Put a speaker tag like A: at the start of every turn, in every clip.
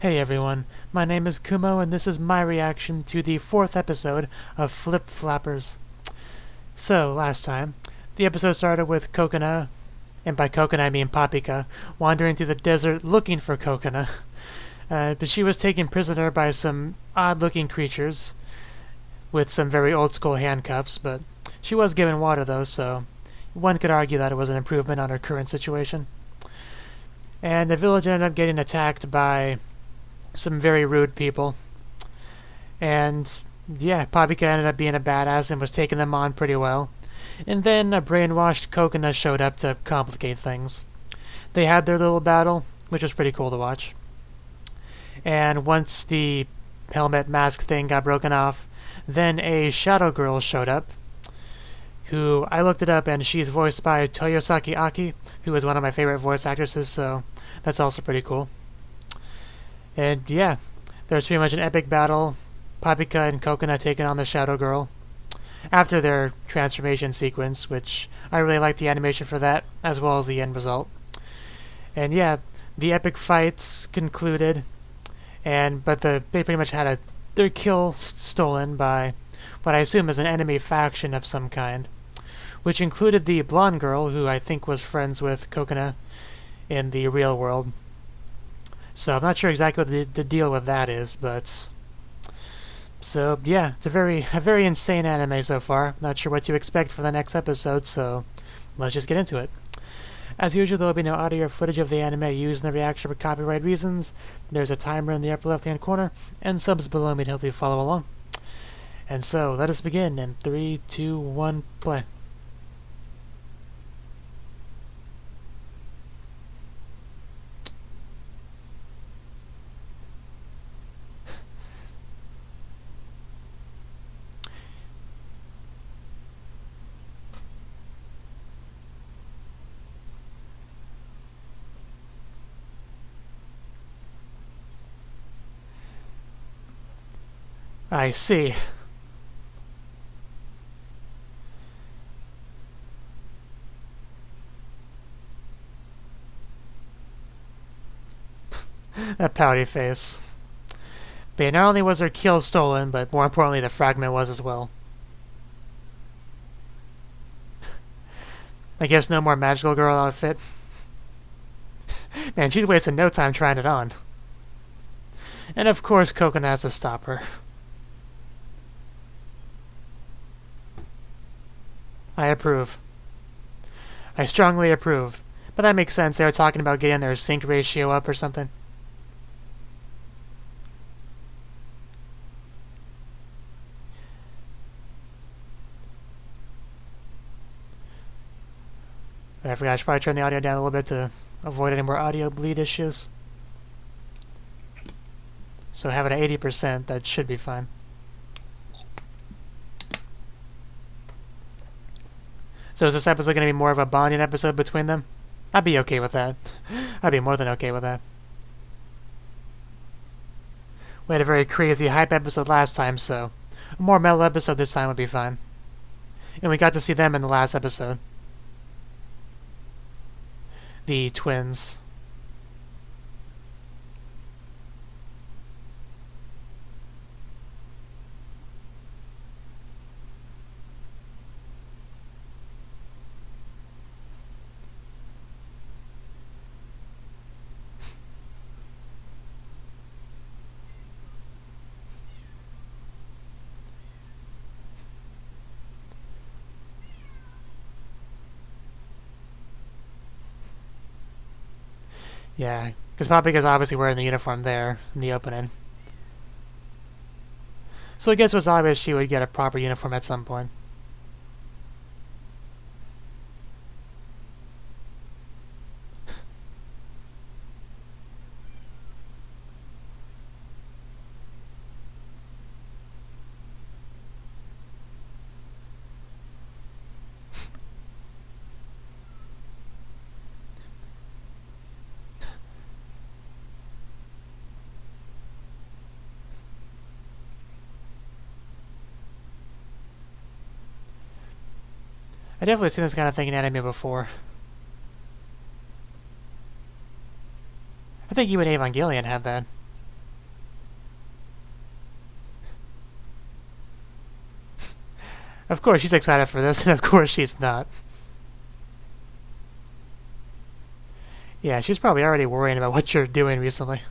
A: Hey everyone, my name is Kumo and this is my reaction to the 4th episode of Flip Flappers. So, last time, the episode started with Kokona, and by Kokona I mean Papika, wandering through the desert looking for Kokona. But she was taken prisoner by some odd-looking creatures with some very old-school handcuffs, but she was given water though, so one could argue that it was an improvement on her current situation. And the village ended up getting attacked by some very rude people. And yeah, Papika ended up being a badass and was taking them on pretty well. And then a brainwashed Kokona showed up to complicate things. They had their little battle, which was pretty cool to watch. And once the helmet mask thing got broken off, then a shadow girl showed up, who I looked it up and she's voiced by Toyosaki Aki, who is one of my favorite voice actresses, so that's also pretty cool. And yeah, there's pretty much an epic battle, Papika and Kokona taking on the Shadow Girl, after their transformation sequence, which I really liked the animation for that, as well as the end result. And yeah, the epic fights concluded, but they pretty much had their kill stolen by what I assume is an enemy faction of some kind, which included the blonde girl, who I think was friends with Kokona in the real world. So I'm not sure exactly what the deal with that is, but so yeah, it's a very insane anime so far. Not sure what to expect for the next episode, so let's just get into it. As usual, there will be no audio or footage of the anime used in the reaction for copyright reasons. There's a timer in the upper left-hand corner, and subs below me to help you follow along. And so, let us begin in 3, 2, 1, play. I see. That pouty face. But yeah, not only was her kill stolen, but more importantly, the fragment was as well. I guess no more magical girl outfit. Man, she's wasting no time trying it on. And of course, Kokona has to stop her. I approve. I strongly approve. But that makes sense. They were talking about getting their sync ratio up or something. I forgot I should probably turn the audio down a little bit to avoid any more audio bleed issues. So have it at 80%, that should be fine. So is this episode going to be more of a bonding episode between them? I'd be okay with that. I'd be more than okay with that. We had a very crazy hype episode last time, so a more mellow episode this time would be fine. And we got to see them in the last episode. The twins. Yeah, because Papika's obviously wearing the uniform there in the opening. So I guess it was obvious she would get a proper uniform at some point. I definitely seen this kind of thing in anime before. I think even Evangelion had that. Of course she's excited for this, and of course she's not. Yeah, she's probably already worrying about what you're doing recently.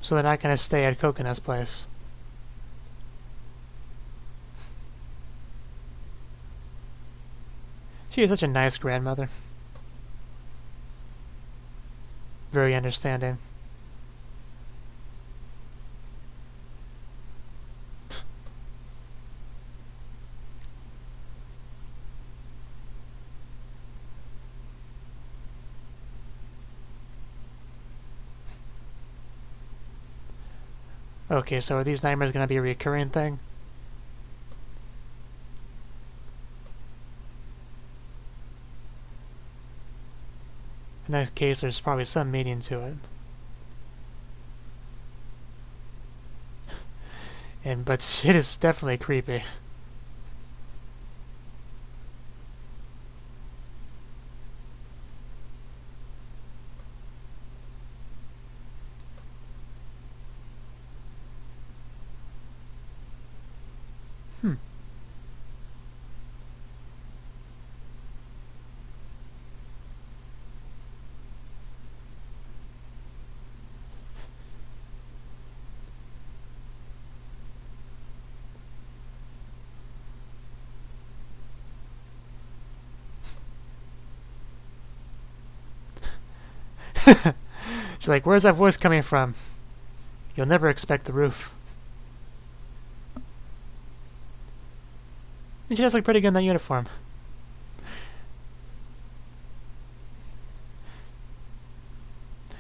A: So they're not going to stay at Coconut's place. She is such a nice grandmother. Very understanding. Okay, so are these nightmares going to be a recurring thing? In that case, there's probably some meaning to it. But it is definitely creepy. She's like, where's that voice coming from? You'll never expect the roof. And she does look pretty good in that uniform.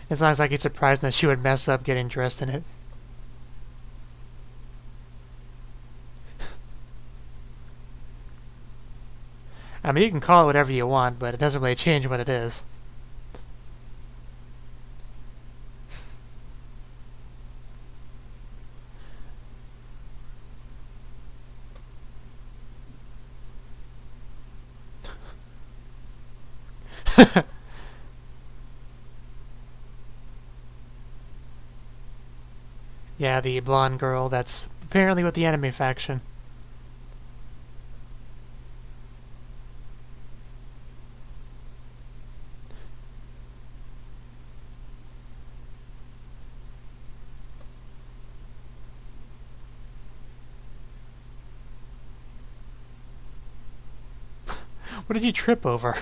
A: It's not exactly surprising that she would mess up getting dressed in it. I mean, you can call it whatever you want, but it doesn't really change what it is. Yeah, the blonde girl that's apparently with the enemy faction. What did you trip over?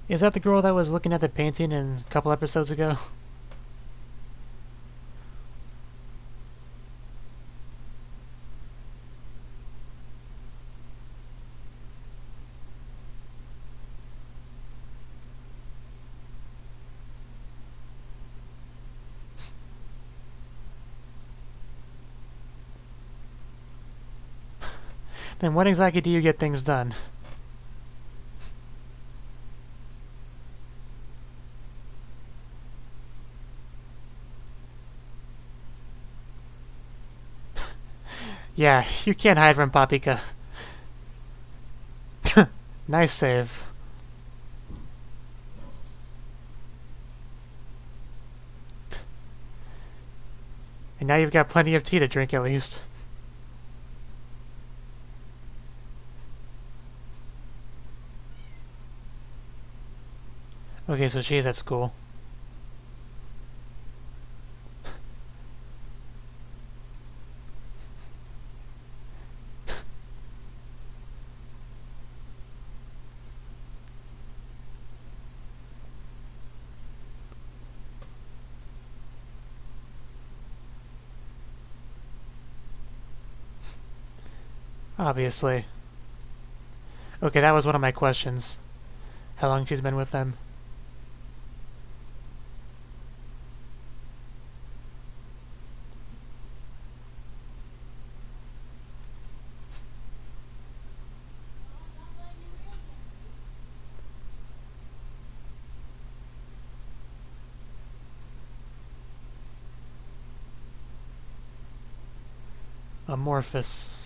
A: Is that the girl that was looking at the painting a couple episodes ago? Then when exactly do you get things done? Yeah, you can't hide from Papika. Nice save. And now you've got plenty of tea to drink at least. Okay, so she's at school. Obviously. Okay, that was one of my questions. How long she's been with them. Amorphous.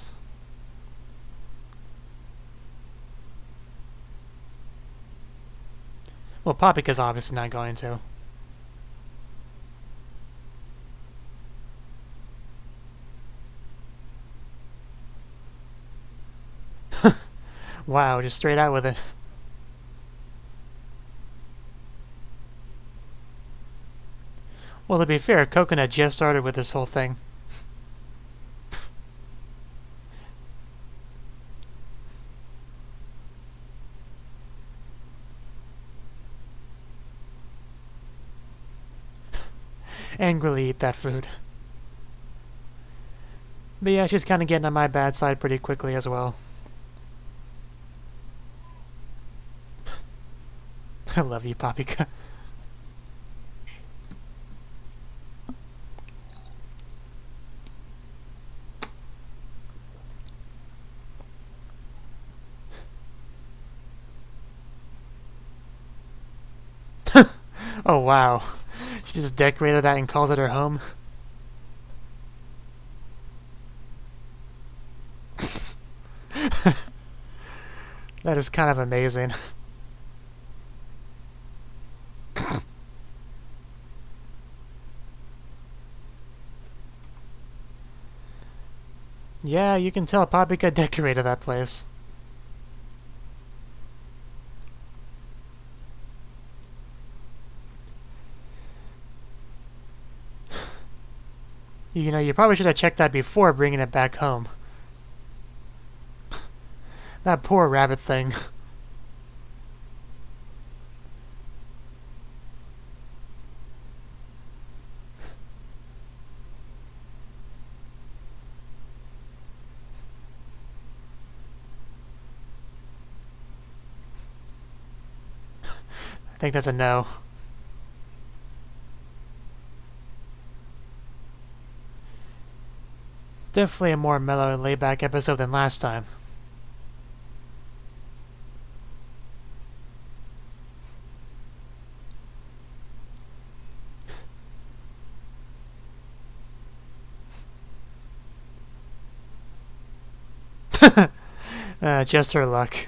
A: Well, Paprika's obviously not going to. Wow, just straight out with it. Well, to be fair, Coconut just started with this whole thing. Angrily eat that food. But yeah, she's kind of getting on my bad side pretty quickly as well. I love you, Paprika. Oh wow. She just decorated that and calls it her home. That is kind of amazing. Yeah, you can tell Paprika decorated that place. You know, you probably should have checked that before bringing it back home. That poor rabbit thing. I think that's a no. Definitely a more mellow and laid-back episode than last time. Just her luck.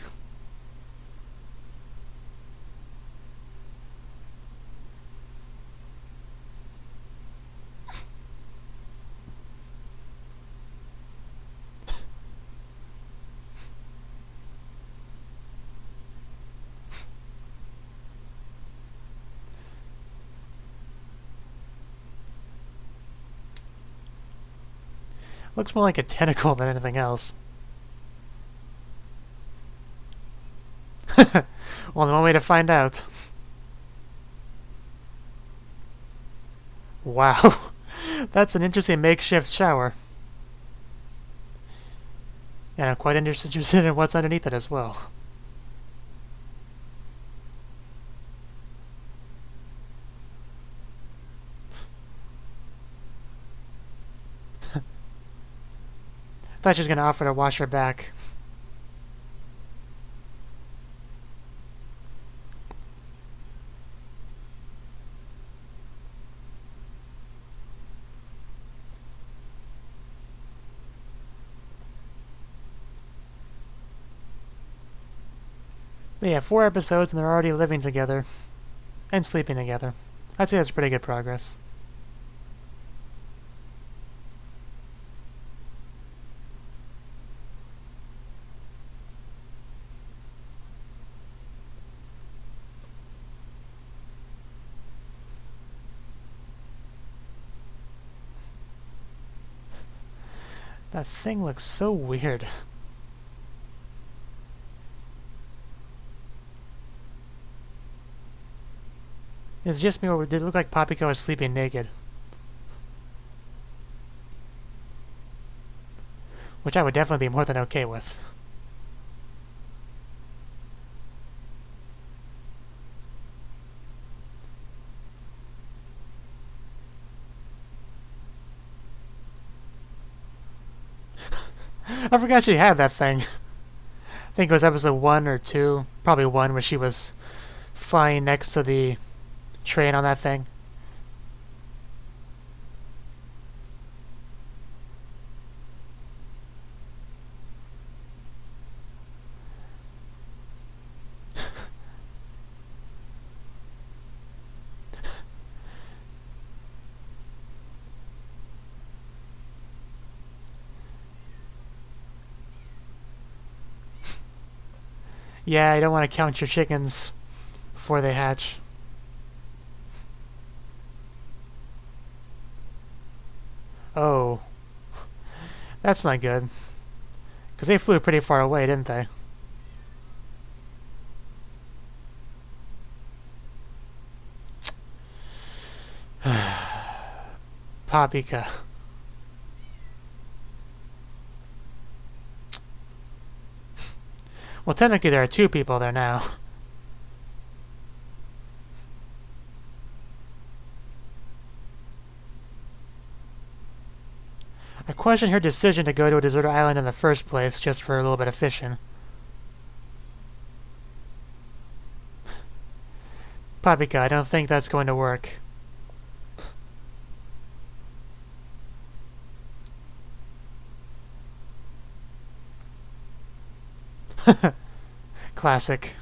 A: Looks more like a tentacle than anything else. Well, the one way to find out. Wow. That's an interesting makeshift shower. And I'm quite interested in what's underneath it as well. Thought she was going to offer to wash her back. But yeah, 4 episodes and they're already living together. And sleeping together. I'd say that's pretty good progress. That thing looks so weird. It's just me, or did it look like Paprika was sleeping naked? Which I would definitely be more than okay with. I forgot she had that thing. I think it was episode 1 or 2, probably 1, where she was flying next to the train on that thing. Yeah, you don't want to count your chickens before they hatch. Oh. That's not good. Because they flew pretty far away, didn't they? Paprika. Well, technically there are 2 people there now. I question her decision to go to a deserted island in the first place just for a little bit of fishing. Paprika, I don't think that's going to work. Classic.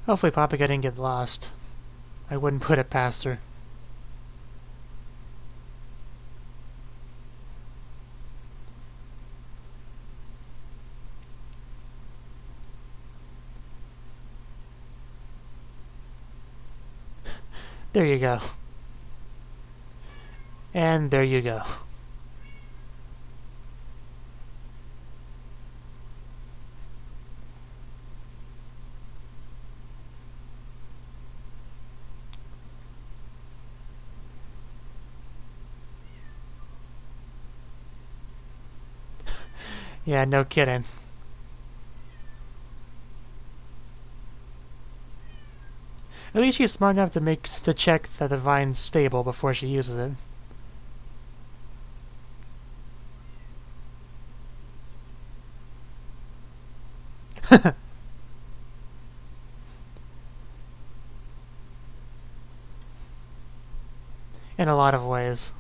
A: Hopefully Paprika didn't get lost. I wouldn't put it past her. There you go. And there you go. Yeah, no kidding. At least she's smart enough to check that the vine's stable before she uses it. In a lot of ways.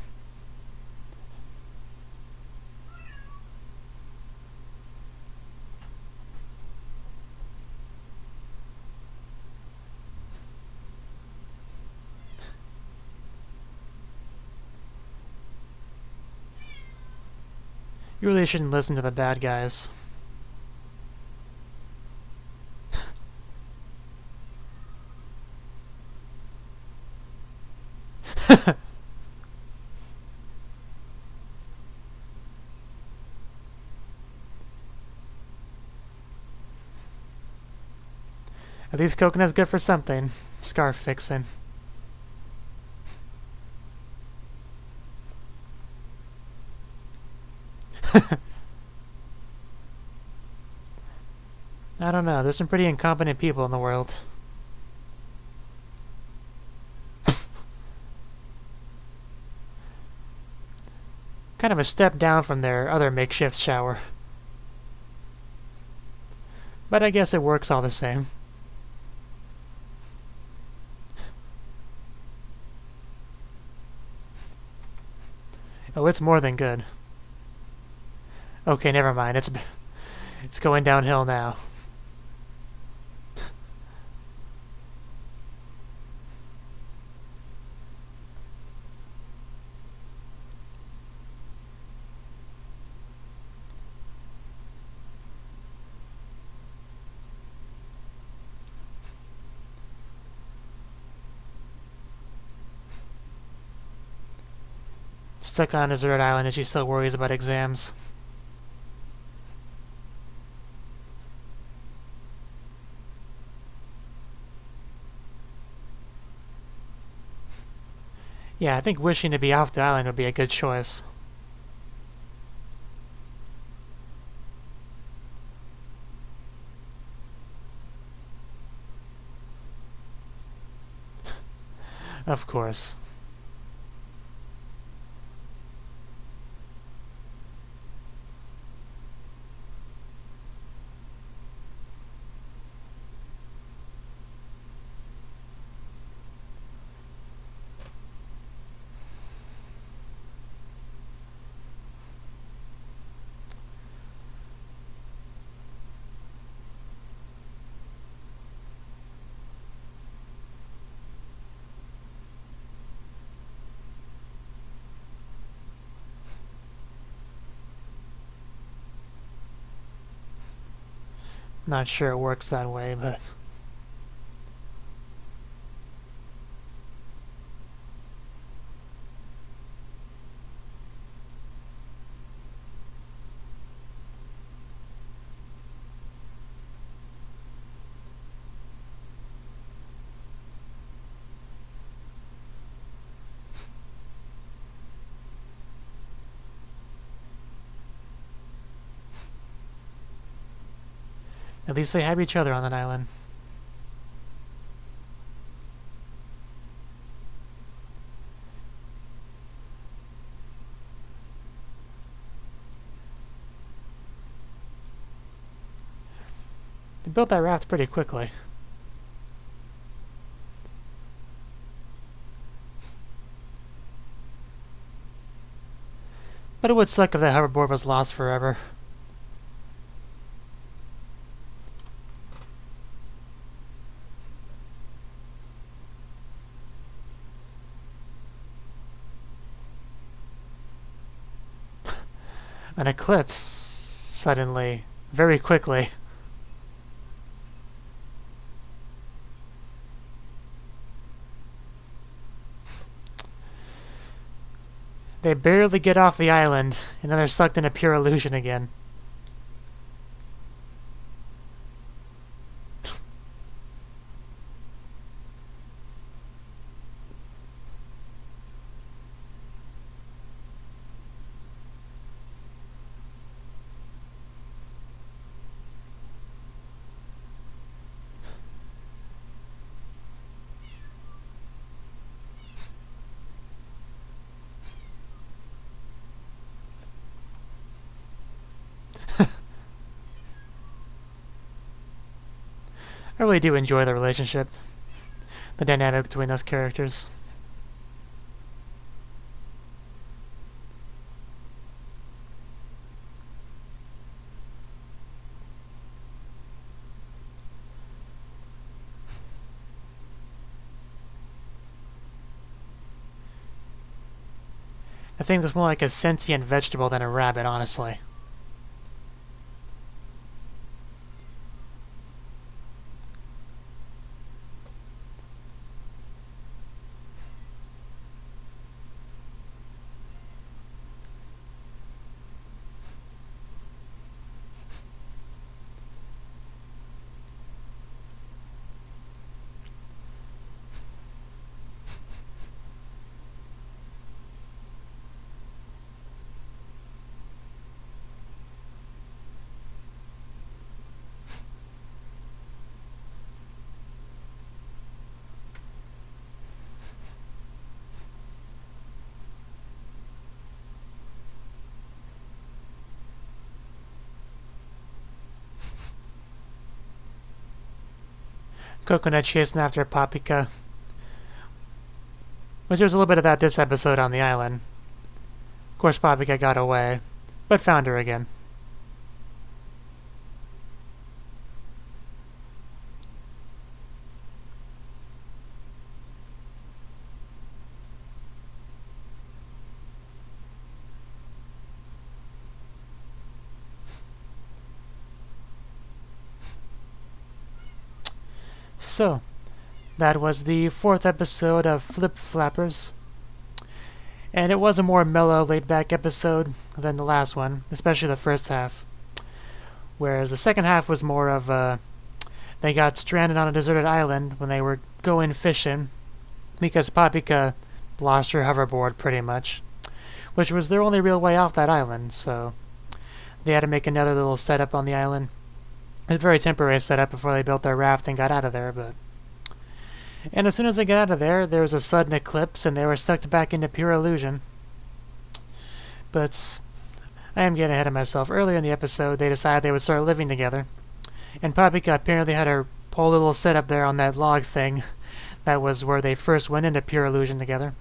A: You really shouldn't listen to the bad guys. At least coconut's good for something. Scarf fixing. I don't know. There's some pretty incompetent people in the world. Kind of a step down from their other makeshift shower. But I guess it works all the same. Oh, it's more than good. Okay, never mind. It's going downhill now. Stuck on a desert island and she still worries about exams. Yeah, I think wishing to be off the island would be a good choice. Of course. Not sure it works that way, but... At least they have each other on that island. They built that raft pretty quickly. But it would suck if the hoverboard was lost forever. An eclipse, suddenly, very quickly. They barely get off the island, and then they're sucked into pure illusion again. I really do enjoy the relationship, the dynamic between those characters. I think it's more like a sentient vegetable than a rabbit, honestly. Coconut chasing after Paprika. Which there's a little bit of that this episode on the island. Of course, Paprika got away, but found her again. So, that was the 4th episode of Flip Flappers. And it was a more mellow, laid-back episode than the last one, especially the first half. Whereas the second half was more of they got stranded on a deserted island when they were going fishing because Paprika lost her hoverboard pretty much, which was their only real way off that island, so they had to make another little setup on the island. It was a very temporary setup before they built their raft and got out of there, and as soon as they got out of there, there was a sudden eclipse and they were sucked back into pure illusion. But I am getting ahead of myself. Earlier in the episode, they decided they would start living together. And Paprika apparently had her whole little setup there on that log thing. That was where they first went into pure illusion together.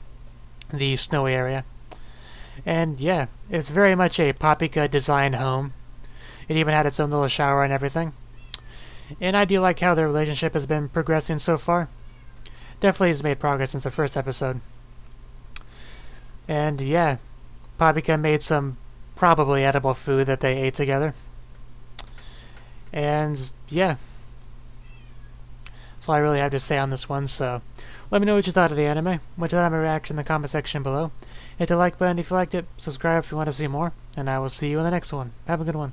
A: The snowy area. And yeah, it's very much a Paprika designed home. It even had its own little shower and everything. And I do like how their relationship has been progressing so far. Definitely has made progress since the first episode. And yeah, Paprika made some probably edible food that they ate together. And yeah, that's all I really have to say on this one, so let me know what you thought of the anime. What your anime reaction in the comment section below. Hit the like button if you liked it, subscribe if you want to see more, and I will see you in the next one. Have a good one.